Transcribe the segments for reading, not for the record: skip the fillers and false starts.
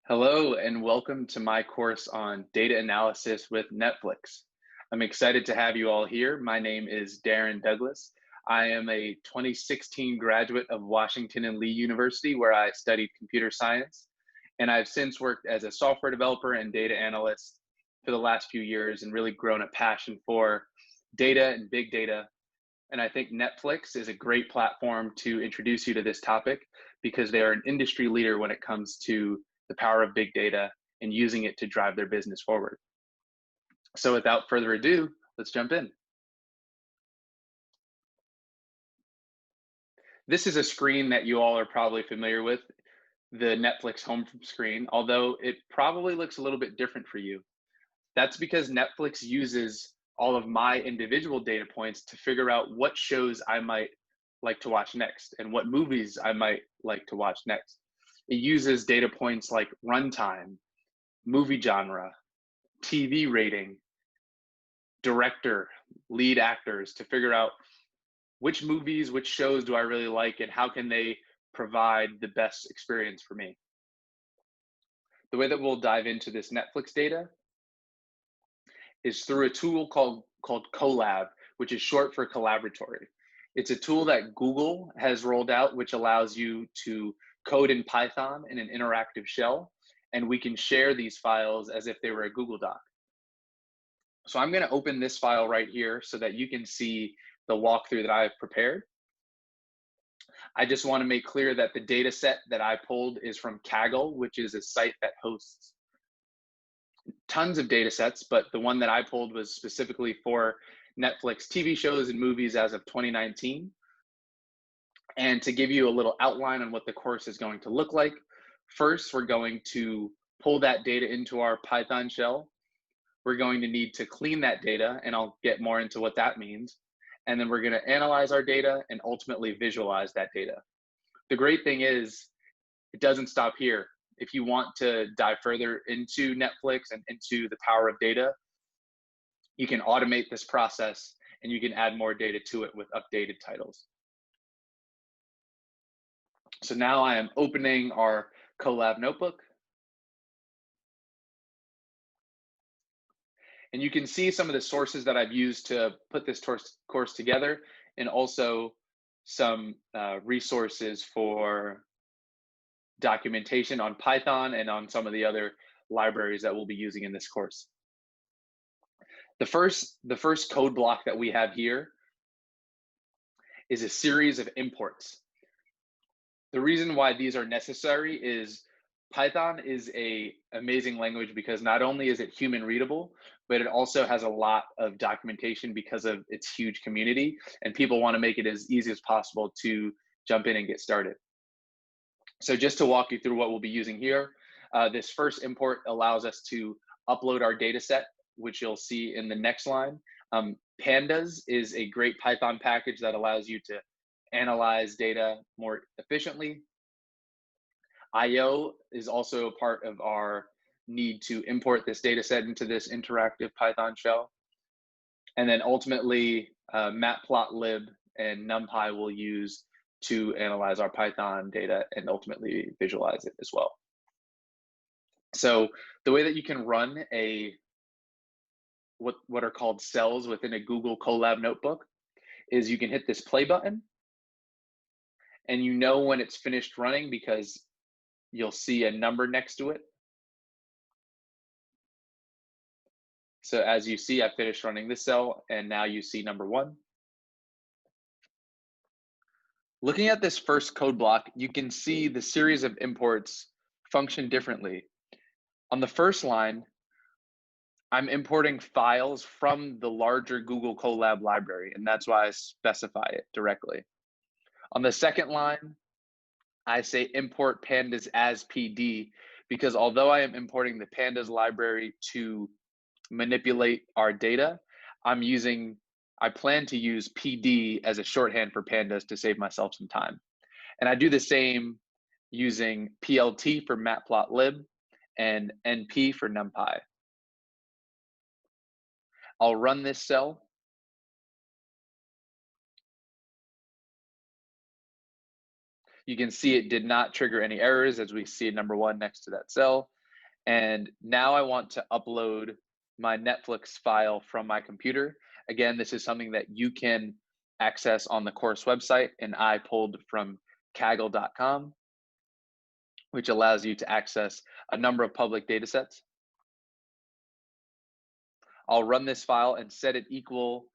Hello, and welcome to my course on data analysis with Netflix. I'm excited to have you all here. My name is Darren Douglas. I am a 2016 graduate of Washington and Lee University, where I studied computer science. And I've since worked as a software developer and data analyst for the last few years and really grown a passion for data and big data. And I think Netflix is a great platform to introduce you to this topic because they are an industry leader when it comes to the power of big data and using it to drive their business forward. So without further ado, let's jump in. This is a screen that you all are probably familiar with, the Netflix home screen, although it probably looks a little bit different for you. That's because Netflix uses all of my individual data points to figure out what shows I might like to watch next and what movies I might like to watch next. It uses data points like runtime, movie genre, TV rating, director, lead actors to figure out which movies, which shows do I really like and how can they provide the best experience for me. The way that we'll dive into this Netflix data is through a tool called Colab, which is short for collaboratory. It's a tool that Google has rolled out, which allows you to code in Python in an interactive shell, and we can share these files as if they were a Google Doc. So I'm going to open this file right here so that you can see the walkthrough that I've prepared. I just want to make clear that the data set that I pulled is from Kaggle, which is a site that hosts tons of data sets, but the one that I pulled was specifically for Netflix TV shows and movies as of 2019. And to give you a little outline on what the course is going to look like, first, we're going to pull that data into our Python shell. We're going to need to clean that data, and I'll get more into what that means. And then we're going to analyze our data and ultimately visualize that data. The great thing is, it doesn't stop here. If you want to dive further into Netflix and into the power of data, you can automate this process and you can add more data to it with updated titles. So now I am opening our Colab Notebook. And you can see some of the sources that I've used to put this course together, and also some resources for documentation on Python and on some of the other libraries that we'll be using in this course. The first code block that we have here is a series of imports. The reason why these are necessary is Python is an amazing language because not only is it human readable, but it also has a lot of documentation because of its huge community, and people want to make it as easy as possible to jump in and get started. So just to walk you through what we'll be using here, this first import allows us to upload our data set, which you'll see in the next line. Pandas is a great Python package that allows you to analyze data more efficiently. IO is also a part of our need to import this data set into this interactive Python shell. And then ultimately, matplotlib and NumPy we'll use to analyze our Python data and ultimately visualize it as well. So the way that you can run what are called cells within a Google Colab notebook is you can hit this play button, and you know when it's finished running because you'll see a number next to it. So as you see, I finished running this cell, and now you see number 1. Looking at this first code block, you can see the series of imports function differently. On the first line, I'm importing files from the larger Google Colab library, and that's why I specify it directly. On the second line, I say import pandas as PD because although I am importing the pandas library to manipulate our data, I plan to use PD as a shorthand for pandas to save myself some time. And I do the same using PLT for matplotlib and NP for NumPy. I'll run this cell. You can see it did not trigger any errors as we see number 1 next to that cell. And now I want to upload my Netflix file from my computer. Again, this is something that you can access on the course website, and I pulled from kaggle.com, which allows you to access a number of public data sets. I'll run this file and set it equal,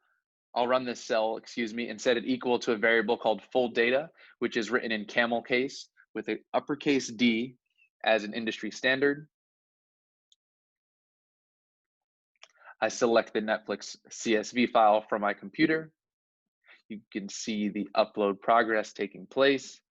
I'll run this cell, excuse me, and set it equal to a variable called full data, which is written in camel case with an uppercase D as an industry standard. I select the Netflix CSV file from my computer. You can see the upload progress taking place.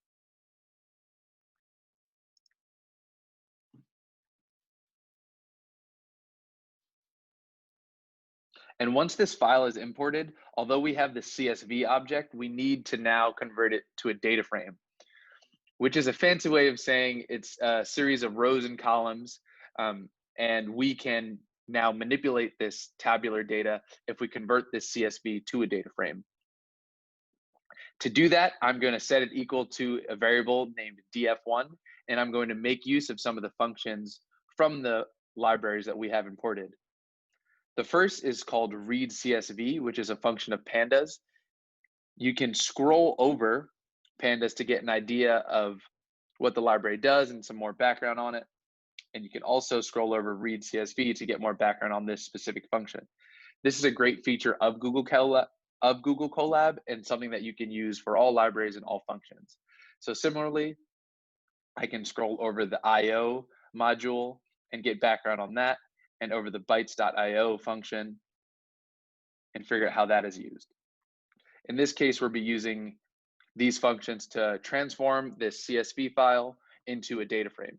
And once this file is imported, although we have the CSV object, we need to now convert it to a data frame, which is a fancy way of saying it's a series of rows and columns. And we can now manipulate this tabular data if we convert this CSV to a data frame. To do that, I'm going to set it equal to a variable named df1, and I'm going to make use of some of the functions from the libraries that we have imported. The first is called read CSV, which is a function of pandas. You can scroll over pandas to get an idea of what the library does and some more background on it. And you can also scroll over read CSV to get more background on this specific function. This is a great feature of Google Colab and something that you can use for all libraries and all functions. So similarly, I can scroll over the IO module and get background on that, and over the bytes.io function and figure out how that is used. In this case, we'll be using these functions to transform this CSV file into a data frame.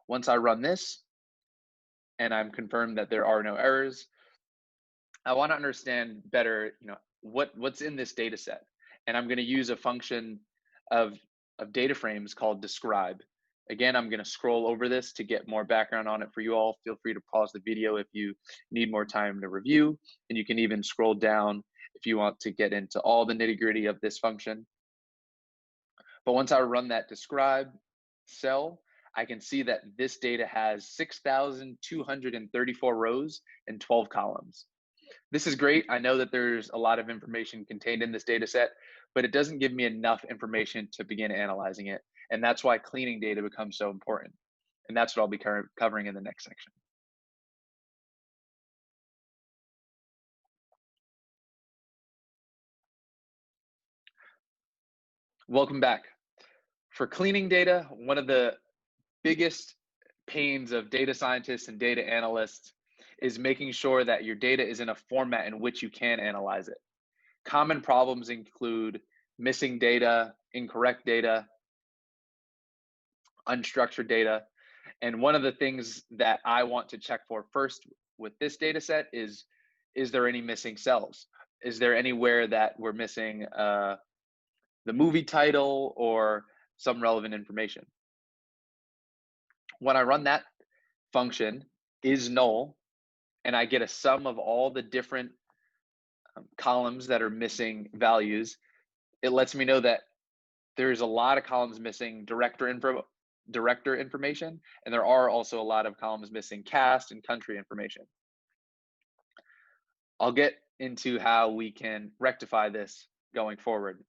Once I run this and I'm confirmed that there are no errors, I want to understand better, what's in this data set. And I'm going to use a function of data frames called describe. Again, I'm going to scroll over this to get more background on it for you all. Feel free to pause the video if you need more time to review, and you can even scroll down if you want to get into all the nitty-gritty of this function. But once I run that describe cell, I can see that this data has 6,234 rows and 12 columns. This is great. I know that there's a lot of information contained in this data set, but it doesn't give me enough information to begin analyzing it. And that's why cleaning data becomes so important. And that's what I'll be covering in the next section. Welcome back. For cleaning data, one of the biggest pains of data scientists and data analysts is making sure that your data is in a format in which you can analyze it. Common problems include missing data, incorrect data, unstructured data. And one of the things that I want to check for first with this data set is there any missing cells? Is there anywhere that we're missing the movie title or some relevant information? When I run that function is null, and I get a sum of all the different columns that are missing values, it lets me know that there's a lot of columns missing director information, and there are also a lot of columns missing cast and country information. I'll get into how we can rectify this going forward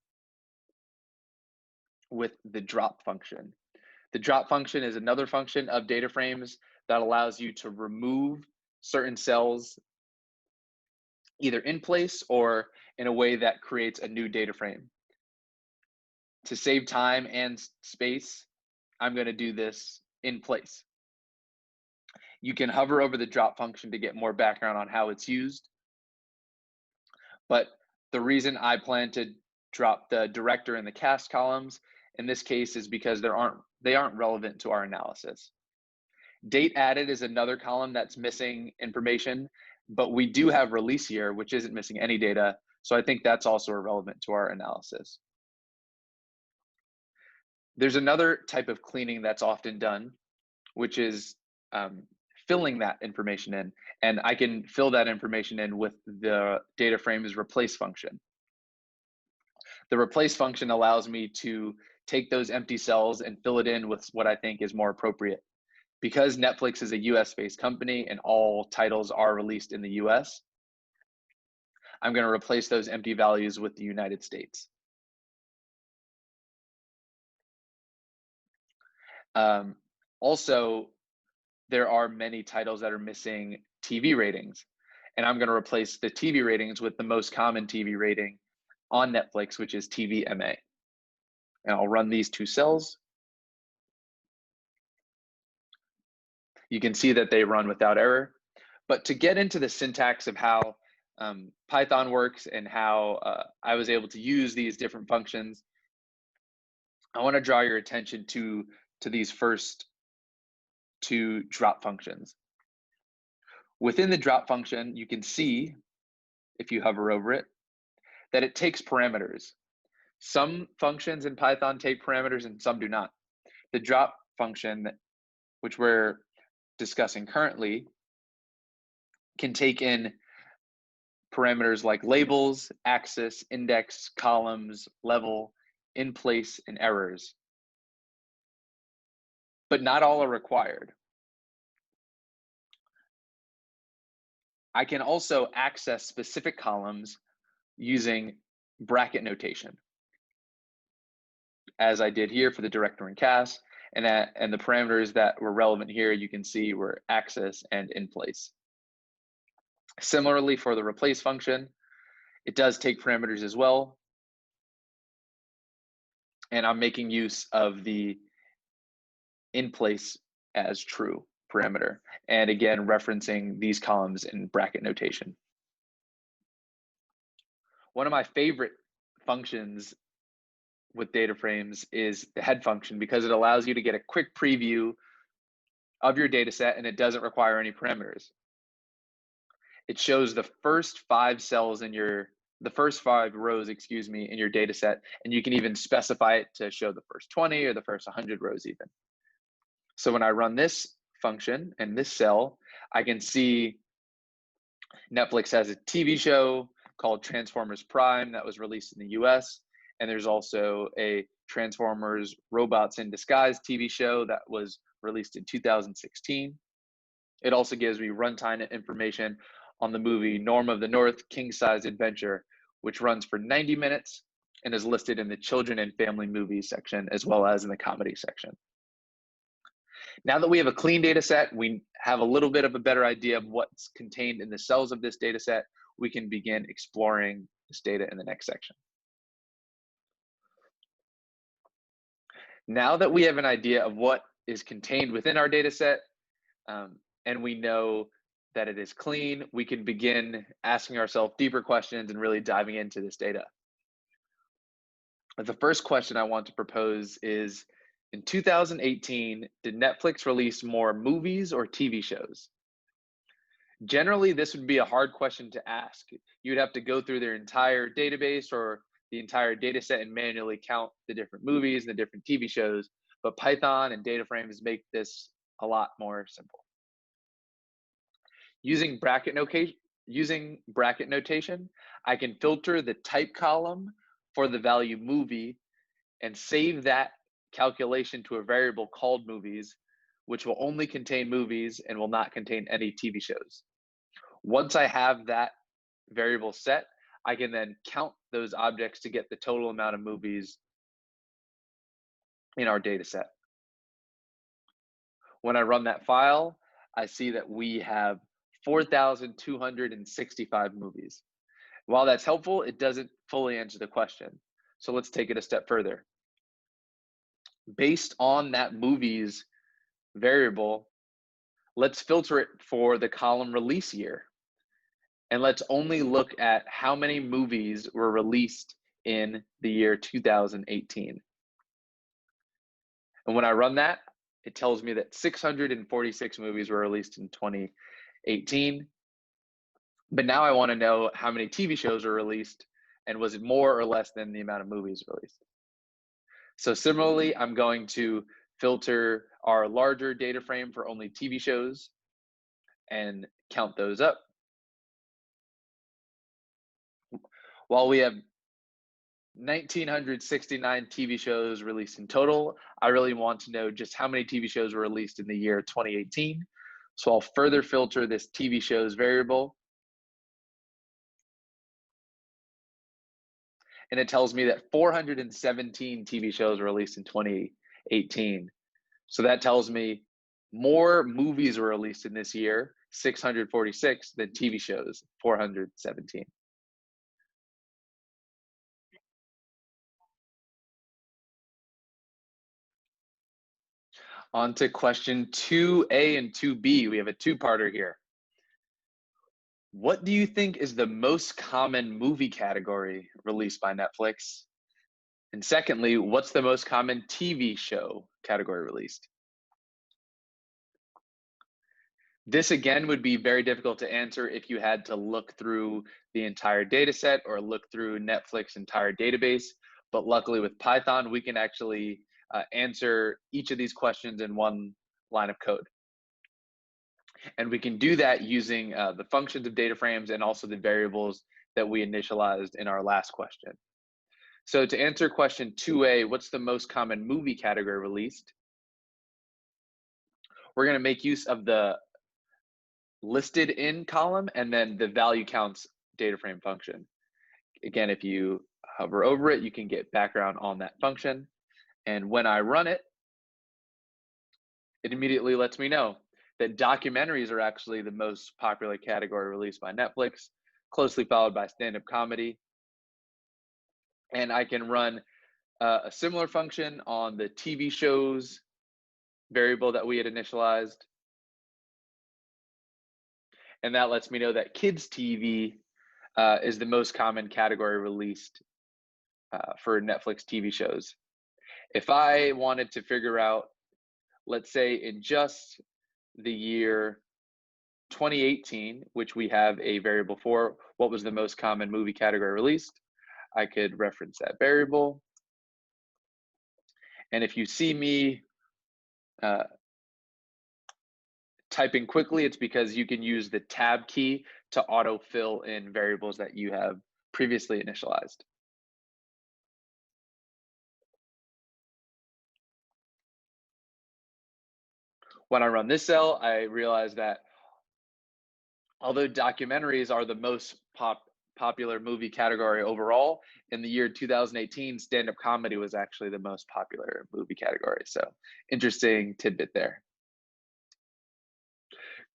with the drop function. The drop function is another function of data frames that allows you to remove certain cells either in place or in a way that creates a new data frame. To save time and space, I'm going to do this in place. You can hover over the drop function to get more background on how it's used. But the reason I plan to drop the director and the cast columns in this case is because they aren't relevant to our analysis. Date added is another column that's missing information, but we do have release year, which isn't missing any data. So I think that's also irrelevant to our analysis. There's another type of cleaning that's often done, which is filling that information in. And I can fill that information in with the data frame's replace function. The replace function allows me to take those empty cells and fill it in with what I think is more appropriate. Because Netflix is a US-based company and all titles are released in the US, I'm going to replace those empty values with the United States. Also, there are many titles that are missing TV ratings, and I'm going to replace the TV ratings with the most common TV rating on Netflix, which is TVMA. And I'll run these two cells. You can see that they run without error. But to get into the syntax of how Python works and how I was able to use these different functions, I want to draw your attention to these first two drop functions. Within the drop function, you can see, if you hover over it, that it takes parameters. Some functions in Python take parameters and some do not. The drop function, which we're discussing currently, can take in parameters like labels, axis, index, columns, level, in place, and errors. But not all are required. I can also access specific columns using bracket notation, as I did here for the director and cast, and the parameters that were relevant here, you can see were axis and in place. Similarly, for the replace function, it does take parameters as well, and I'm making use of the in place as true parameter, and again referencing these columns in bracket notation. One of my favorite functions with data frames is the head function, because it allows you to get a quick preview of your data set and it doesn't require any parameters. It shows the first 5 cells in the first 5 rows, in your data set, and you can even specify it to show the first 20 or the first 100 rows even. So when I run this function and this cell, I can see Netflix has a TV show called Transformers Prime that was released in the US, and there's also a Transformers Robots in Disguise TV show that was released in 2016. It also gives me runtime information on the movie Norm of the North King Size Adventure, which runs for 90 minutes and is listed in the children and family movies section as well as in the comedy section. Now that we have a clean data set, we have a little bit of a better idea of what's contained in the cells of this data set. We can begin exploring this data in the next section. Now that we have an idea of what is contained within our data set, and we know that it is clean, we can begin asking ourselves deeper questions and really diving into this data. The first question I want to propose is, in 2018, did Netflix release more movies or TV shows? Generally, this would be a hard question to ask. You'd have to go through their entire database or the entire data set and manually count the different movies and the different TV shows, but Python and data frames make this a lot more simple. Using bracket notation, I can filter the type column for the value movie and save that calculation to a variable called movies, which will only contain movies and will not contain any TV shows. Once I have that variable set, I can then count those objects to get the total amount of movies in our data set. When I run that file, I see that we have 4,265 movies. While that's helpful, it doesn't fully answer the question. So let's take it a step further. Based on that movies variable, let's filter it for the column release year. And let's only look at how many movies were released in the year 2018. And when I run that, it tells me that 646 movies were released in 2018. But now I want to know how many TV shows were released, and was it more or less than the amount of movies released? So similarly, I'm going to filter our larger data frame for only TV shows and count those up. 1,969 TV shows released in total. I really want to know just how many TV shows were released in the year 2018. So I'll further filter this TV shows variable. And it tells me that 417 TV shows were released in 2018. So that tells me more movies were released in this year, 646, than TV shows, 417. On to question 2A and 2B. We have a two-parter here. What do you think is the most common movie category released by Netflix? And secondly, what's the most common TV show category released? This again would be very difficult to answer if you had to look through the entire data set or look through Netflix entire database. But luckily with Python, we can actually answer each of these questions in one line of code. And we can do that using the functions of data frames and also the variables that we initialized in our last question. So to answer question 2A, what's the most common movie category released? We're going to make use of the listed in column and then the value counts data frame function. Again, if you hover over it, you can get background on that function. And when I run it, it immediately lets me know that documentaries are actually the most popular category released by Netflix, closely followed by stand-up comedy. And I can run a similar function on the TV shows variable that we had initialized. And that lets me know that kids TV is the most common category released for Netflix TV shows. If I wanted to figure out, let's say in just the year 2018, which we have a variable for, what was the most common movie category released, I could reference that variable. And if you see me typing quickly, it's because you can use the tab key to autofill in variables that you have previously initialized. When I run this cell, I realize that although documentaries are the most popular movie category overall, in the year 2018, stand-up comedy was actually the most popular movie category. So interesting tidbit there.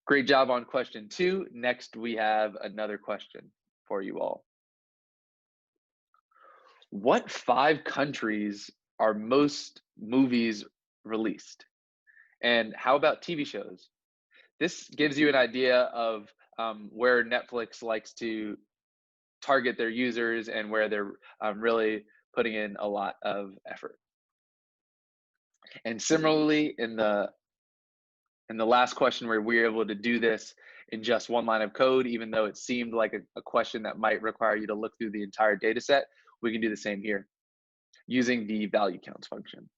Great job on question 2. Next, we have another question for you all. What 5 countries are most movies released? And how about TV shows? This gives you an idea of where Netflix likes to target their users and where they're really putting in a lot of effort. And similarly, in the last question where we were able to do this in just one line of code, even though it seemed like a question that might require you to look through the entire data set, we can do the same here using the value counts function.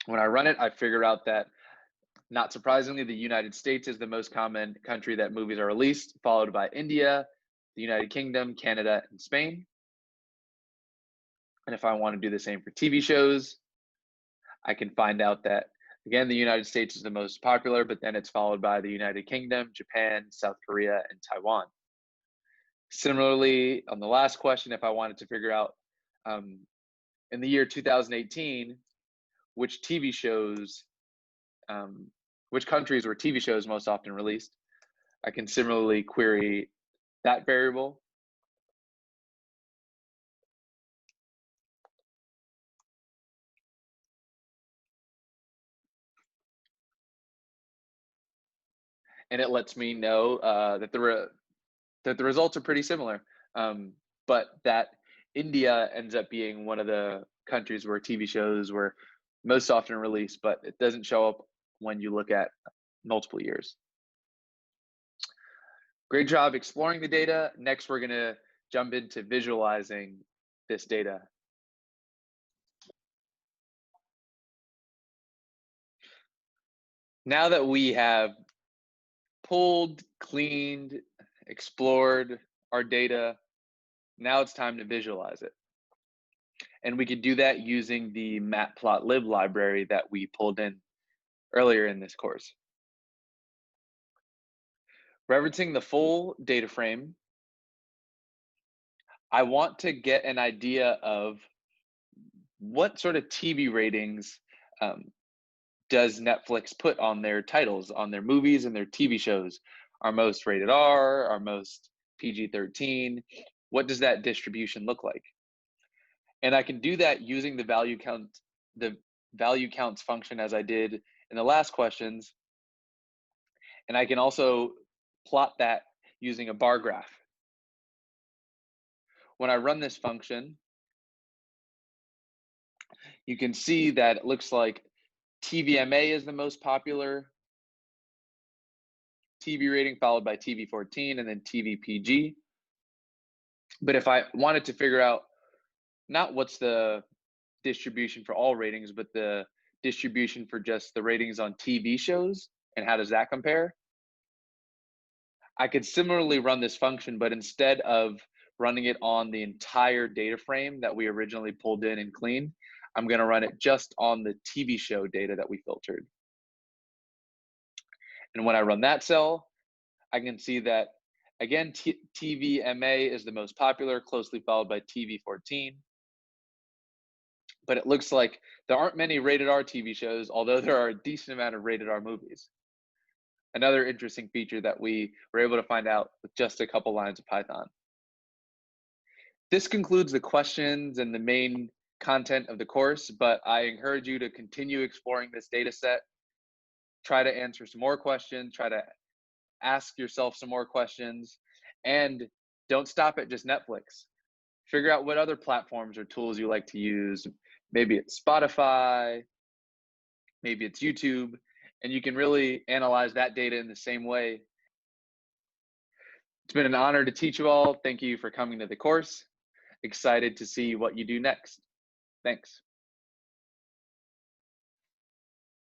When I run it, I figure out that, not surprisingly, the United States is the most common country that movies are released, followed by India, the United Kingdom, Canada, and Spain. And if I want to do the same for TV shows, I can find out that, again, the United States is the most popular, but then it's followed by the United Kingdom, Japan, South Korea, and Taiwan. Similarly, on the last question, if I wanted to figure out in the year 2018, which TV shows, which countries were TV shows most often released, I can similarly query that variable. And it lets me know that the results are pretty similar, but that India ends up being one of the countries where TV shows were most often released, but it doesn't show up when you look at multiple years. Great job exploring the data. Next, we're going to jump into visualizing this data. Now that we have pulled, cleaned, explored our data. Now it's time to visualize it. And we could do that using the matplotlib library that we pulled in earlier in this course. Referencing the full data frame, I want to get an idea of what sort of TV ratings does Netflix put on their titles, on their movies and their TV shows? Our most rated R, our most PG-13. What does that distribution look like? And I can do that using the value counts function as I did in the last questions. And I can also plot that using a bar graph. When I run this function, you can see that it looks like TVMA is the most popular TV rating, followed by TV-14 and then TVPG. But if I wanted to figure out not what's the distribution for all ratings, but the distribution for just the ratings on TV shows and how does that compare, I could similarly run this function, but instead of running it on the entire data frame that we originally pulled in and cleaned, I'm going to run it just on the TV show data that we filtered. And when I run that cell, I can see that, again, TVMA is the most popular, closely followed by TV-14. But it looks like there aren't many rated R TV shows, although there are a decent amount of rated R movies. Another interesting feature that we were able to find out with just a couple lines of Python. This concludes the questions and the main content of the course, but I encourage you to continue exploring this data set. Try to answer some more questions, try to ask yourself some more questions, and don't stop at just Netflix. Figure out what other platforms or tools you like to use. Maybe it's Spotify, maybe it's YouTube, and you can really analyze that data in the same way. It's been an honor to teach you all. Thank you for coming to the course. Excited to see what you do next. Thanks.